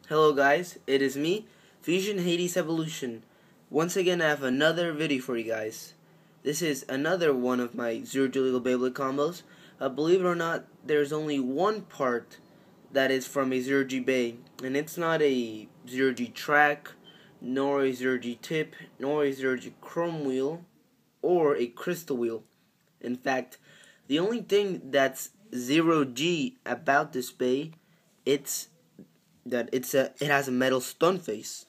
Hello guys, it is me, FusionHadesEvolution. Once again I have another video for you guys. This is another one of my 0G legal Beyblade combos. Believe it or not, there's only one part that is from a 0G Bay, and it's not a 0G track, nor a 0G tip, nor a 0G chrome wheel, or a crystal wheel. In fact, the only thing that's 0G about this bay, it has a metal stun face.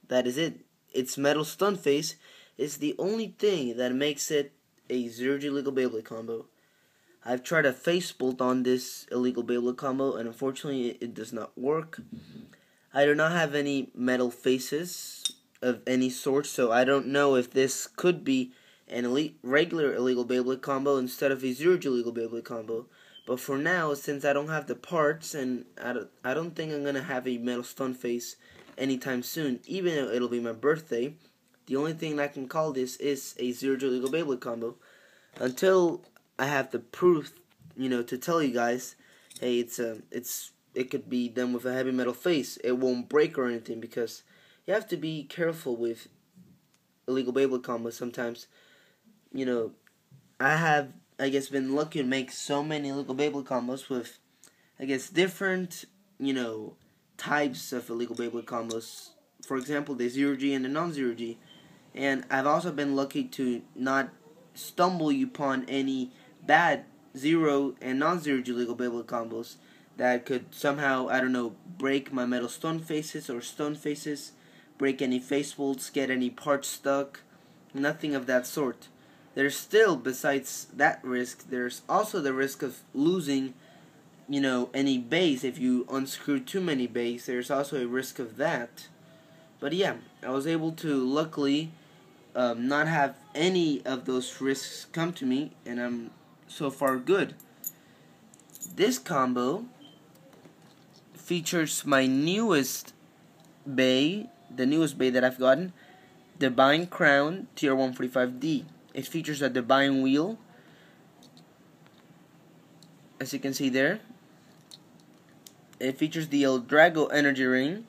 That is it. Its metal stun face is the only thing that makes it a 0G illegal Beyblade combo. I've tried a face bolt on this illegal Beyblade combo, and unfortunately it does not work. I do not have any metal faces of any sort, so I don't know if this could be an regular illegal Beyblade combo instead of a 0G illegal Beyblade combo. But for now, since I don't have the parts, and I don't think I'm going to have a metal stun face anytime soon, even though it'll be my birthday, the only thing I can call this is a 0G illegal Beyblade combo. Until I have the proof, to tell you guys, hey, it could be done with a heavy metal face. It won't break or anything, because you have to be careful with illegal Beyblade combos sometimes. I guess been lucky to make so many illegal Beyblade combos with, different, types of illegal Beyblade combos. For example, the 0G and the non-0G. And I've also been lucky to not stumble upon any bad 0 and non-0G illegal Beyblade combos that could somehow, break my metal stun faces or stun faces, break any face bolts, get any parts stuck, nothing of that sort. There's still, besides that risk, there's also the risk of losing, any bays. If you unscrew too many bays, there's also a risk of that. But yeah, I was able to, luckily, not have any of those risks come to me, and I'm so far good. This combo features my newest bay, the newest bay that I've gotten, the Divine Crown Tier 145D. It features a Divine wheel, as you can see there. It features the L-Drago energy ring,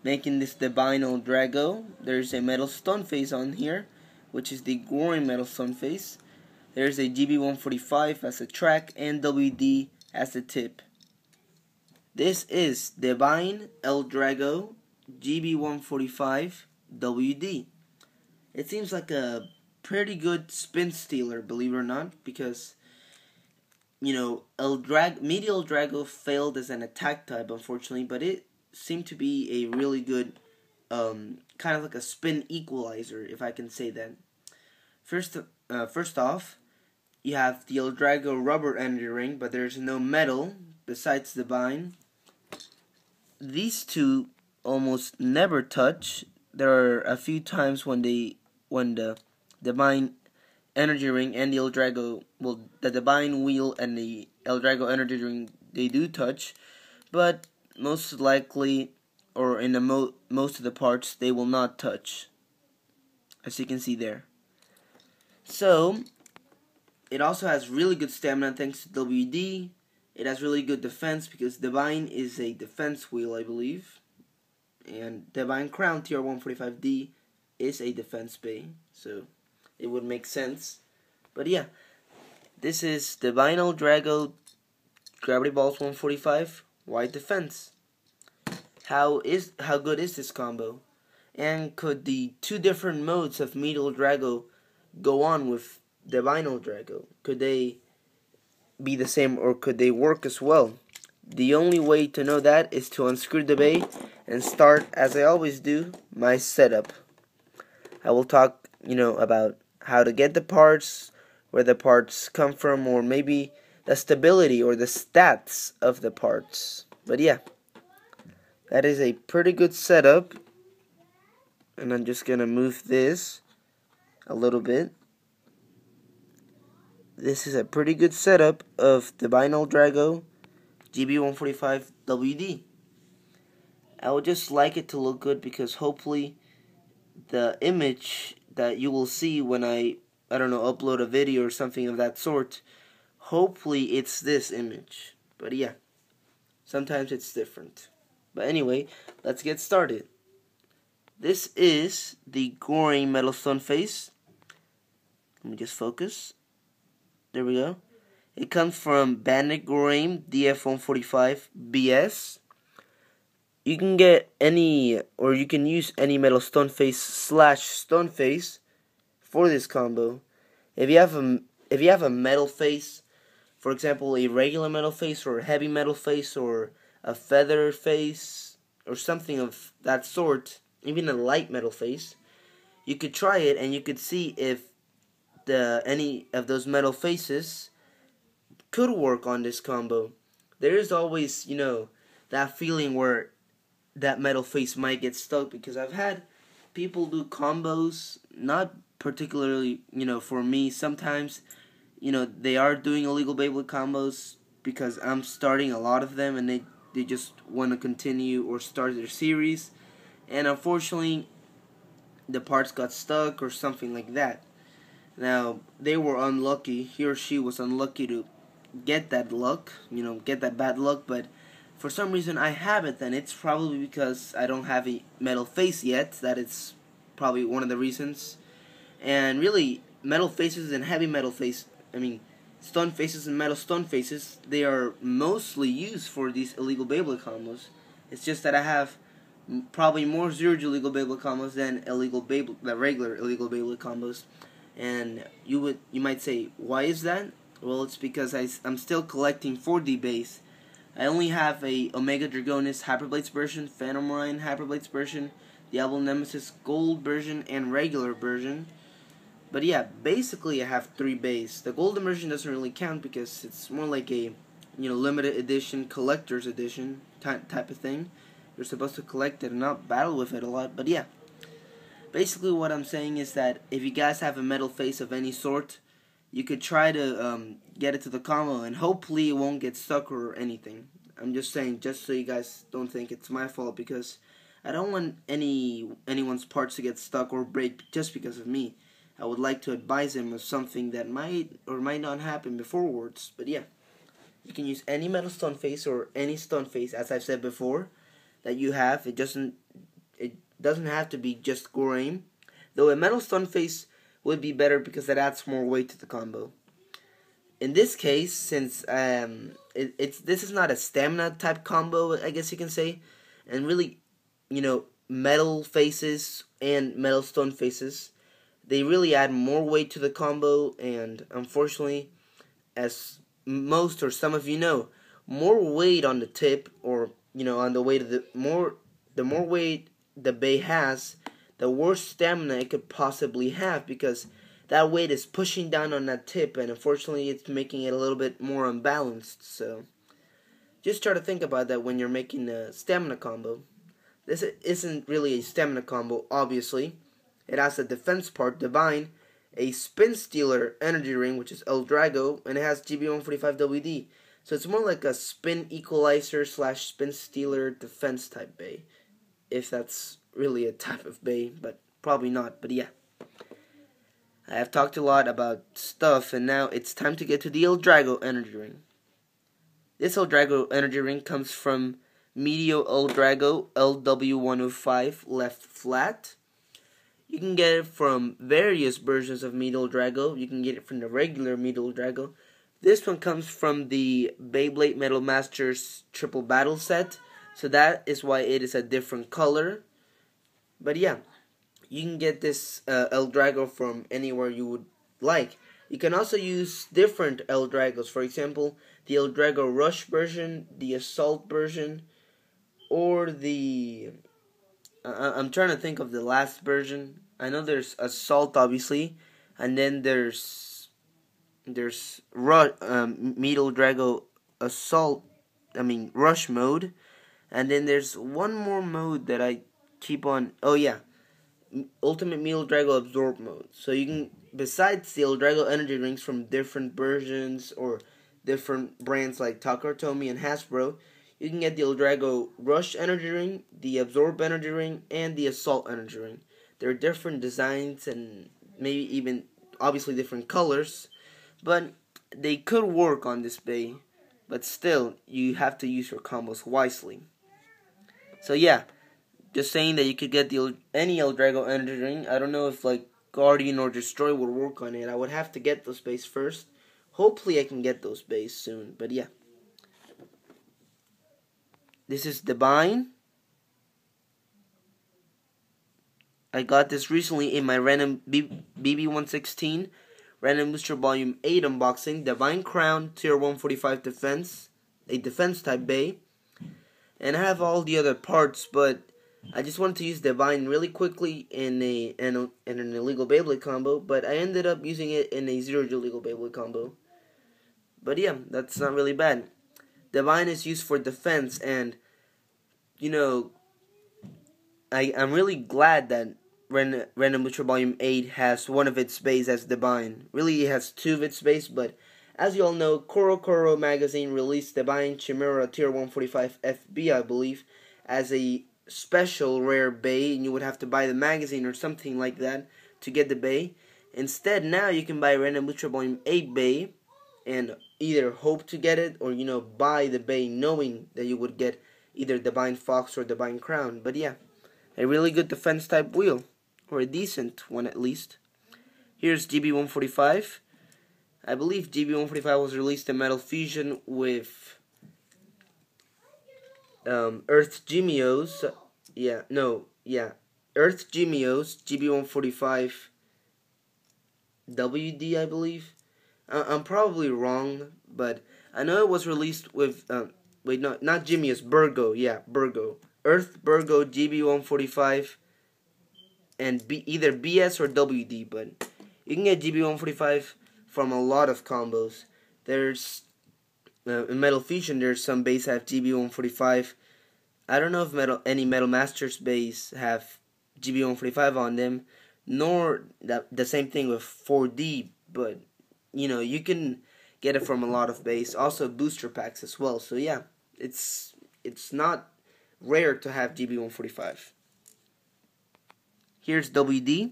making this Divine L-Drago. There's a metal stun face on here, which is the Goring metal stun face. There's a GB145 as a track, and WD as the tip. This is Divine L-Drago GB145WD. It seems like a pretty good spin stealer, believe it or not, because Medial L-Drago failed as an attack type, unfortunately, but it seemed to be a really good kind of like a spin equalizer, if I can say that. First off, you have the L-Drago rubber energy ring, but there's no metal besides Divine. These two almost never touch. There are a few times when the Divine energy ring and the L-Drago, the Divine wheel and the L-Drago energy ring, they do touch, but most likely, or in the most of the parts, they will not touch, as you can see there. So it also has really good stamina thanks to WD. It has really good defense because Divine is a defense wheel, I believe, and Divine Crown Tier 145D is a defense bay, so it would make sense. But yeah, this is Divine L-Drago Gravity Balls 145 Wide Defense. How good is this combo? And could the two different modes of Medial L-Drago go on with Divine L-Drago? Could they be the same, or could they work as well? The only way to know that is to unscrew the bay and start, as I always do, my setup. I will talk, about how to get the parts, where the parts come from, or maybe the stability or the stats of the parts. But yeah, that is a pretty good setup. And I'm just going to move this a little bit. This is a pretty good setup of the Divine L-Drago GB145WD. I would just like it to look good, because hopefully the image that you will see when I upload a video or something of that sort, hopefully it's this image. But yeah, sometimes it's different. But anyway, let's get started. This is the Goring Metal Stone Face. Let me just focus. There we go. It comes from Bandit Goring DF145BS. You can get any, or you can use any Metal Stone Face / Stone Face for this combo. If you have a metal face, for example, a regular metal face or a heavy metal face or a feather face or something of that sort, even a light metal face, you could try it and you could see if any of those metal faces could work on this combo. There is always, that feeling where that metal face might get stuck, because I've had people do combos, not particularly, for me. Sometimes, they are doing illegal Beyblade combos because I'm starting a lot of them and they just want to continue or start their series, and unfortunately the parts got stuck or something like that. Now, they were unlucky, he or she was unlucky to get that luck, get that bad luck, but for some reason I have it, and it's probably because I don't have a metal face yet. That is probably one of the reasons. And really, metal faces and heavy metal stone faces and metal stone faces, they are mostly used for these illegal Beyblade combos. It's just that I have probably more zero-G illegal Beyblade combos than the regular illegal Beyblade combos. And you might say, why is that? Well, it's because I'm still collecting 4D base. I only have a Omega Dragonis Hyperblades version, Phantom Rhine Hyperblades version, Diablo Nemesis Gold version, and regular version. But yeah, basically I have 3 base. The golden version doesn't really count because it's more like a limited edition, collector's edition type of thing. You're supposed to collect it and not battle with it a lot. But yeah, basically what I'm saying is that if you guys have a metal face of any sort, you could try to get it to the combo, and hopefully it won't get stuck or anything. I'm just saying, just so you guys don't think it's my fault, because I don't want anyone's parts to get stuck or break just because of me. I would like to advise them of something that might or might not happen beforewards. But yeah, you can use any metal stone face or any stone face, as I've said before, that you have. It doesn't have to be just Goraim, though a metal stone face would be better because that adds more weight to the combo. In this case, since this is not a stamina type combo, I guess you can say, and really, metal faces and metal stone faces, they really add more weight to the combo, and unfortunately, as most or some of you know, more weight on the tip, or on the weight of the more weight the bay has, the worse stamina it could possibly have, because that weight is pushing down on that tip, and unfortunately it's making it a little bit more unbalanced. So just try to think about that when you're making a stamina combo. This isn't really a stamina combo, obviously. It has a defense part, Divine, a Spin Stealer energy ring, which is L-Drago, and it has GB145WD. So it's more like a spin equalizer / spin stealer defense type bay, if that's really a type of bay, but probably not. But yeah, I have talked a lot about stuff, and now it's time to get to the L-Drago energy ring. This L-Drago energy ring comes from Medio L-Drago LW105 left flat. You can get it from various versions of Medio L-Drago. You can get it from the regular Medio L-Drago. This one comes from the Beyblade Metal Masters Triple Battle set, so that is why it is a different color. But yeah, you can get this L-Drago from anywhere you would like. You can also use different L-Dragos. For example, the L-Drago Rush version, the Assault version, or the... I'm trying to think of the last version. I know there's Assault, obviously, and then there's Metal Drago Assault, Rush mode, and then there's one more mode that I keep on. Oh yeah, Ultimate Metal Drago Absorb mode. So you can, besides the L-Drago energy rings from different versions or different brands like Takartomi and Hasbro, you can get the L-Drago Rush energy ring, the Absorb energy ring, and the Assault energy ring. They're different designs and maybe even obviously different colors, but they could work on this bay. But still, you have to use your combos wisely. So yeah, just saying that you could get any L-Drago energy ring. I don't know if like Guardian or Destroy would work on it. I would have to get those base first. Hopefully I can get those base soon. But yeah. This is Divine. I got this recently in my random BB116 Random Booster Volume 8 unboxing. Divine Crown, Tier 145 Defense, a defense type Bay. And I have all the other parts, but I just wanted to use Divine really quickly in an illegal Beyblade combo, but I ended up using it in a 0G illegal Beyblade combo. But yeah, that's not really bad. Divine is used for defense, and you know, I'm really glad that Random Booster Volume 8 has one of its bays as Divine. Really, it has two of its bays, but as you all know, Koro magazine released Divine Chimera Tier 145 FB, I believe, as a special rare bay, and you would have to buy the magazine or something like that to get the bay. Instead, now you can buy Random Booster Volume 8 bay and either hope to get it or, buy the bay knowing that you would get either Divine Fox or Divine Crown. But yeah, a really good defense type wheel, or a decent one at least. Here's GB145. I believe GB145 was released in Metal Fusion with Earth Gemios. Earth Gemios, GB145WD, I believe. I'm probably wrong, but I know it was released with, not Gemios, Burgo, Burgo. Earth Burgo GB145 and either BS or WD, but you can get GB145 from a lot of combos. There's in Metal Fusion, there's some bays have GB145. I don't know if any Metal Masters bays have GB145 on them, nor the same thing with 4D, but you can get it from a lot of bays. Also booster packs as well. So yeah, it's not rare to have GB145. Here's WD,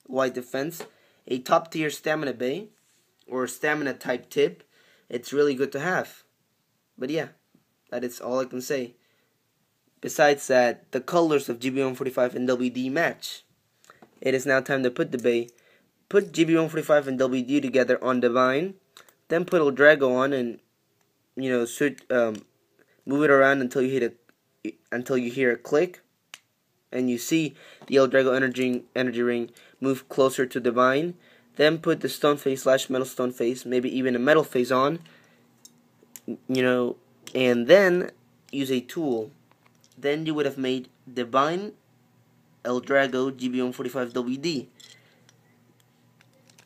White Defense, a top tier stamina bay or stamina type tip. It's really good to have. But yeah, that is all I can say. Besides that, the colors of GB145 and WD match. It is now time to put the bay. Put GB145 and WD together on Divine, then put L-Drago on and move it around until you hear a click, and you see the L-Drago energy ring move closer to Divine. Then put the stone face / metal stone face, maybe even a metal face on, and then use a tool. Then you would have made Divine L-Drago GB145WD.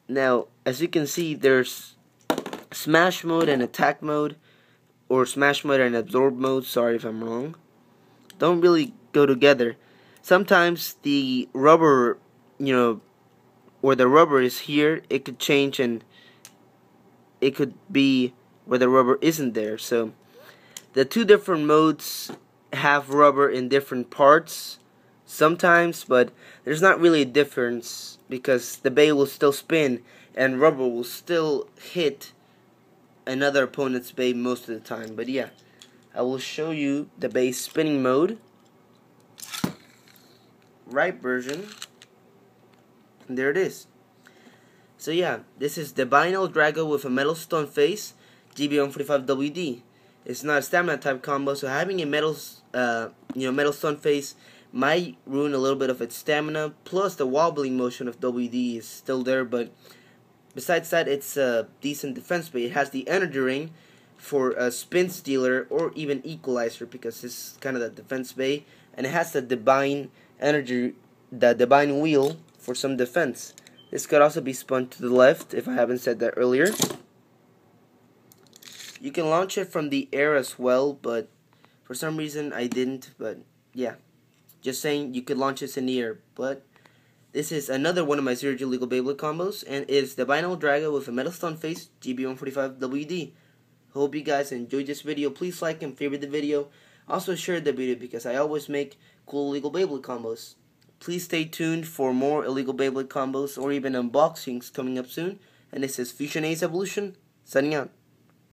Now, as you can see, there's Smash mode and Attack mode, or Smash mode and Absorb mode. Sorry if I'm wrong. Don't really go together. Sometimes the rubber, where the rubber is here, it could change and it could be where the rubber isn't there. So the two different modes have rubber in different parts sometimes, but there's not really a difference because the bay will still spin and rubber will still hit another opponent's bay most of the time. But yeah, I will show you the bay spinning mode, right version, and there it is. So yeah, this is Divine L-Drago with a metal stone face, GB145WD. It's not a stamina type combo, so having a metal stone face might ruin a little bit of its stamina. Plus, the wobbling motion of WD is still there, but besides that, it's a decent defense bay. It has the energy ring for a spin stealer or even equalizer because it's kind of the defense bay, and it has the divine wheel for some defense. This could also be spun to the left if I haven't said that earlier. You can launch it from the air as well, but for some reason I didn't. But yeah, just saying, you could launch this in the air. But this is another one of my 0G legal Beyblade combos, and it's the Divine L-Drago with a metal stone face, GB145WD. Hope you guys enjoyed this video. Please like and favorite the video. Also share the video because I always make cool illegal Beyblade combos. Please stay tuned for more illegal Beyblade combos or even unboxings coming up soon. And this is FusionHadesEvolution, signing out.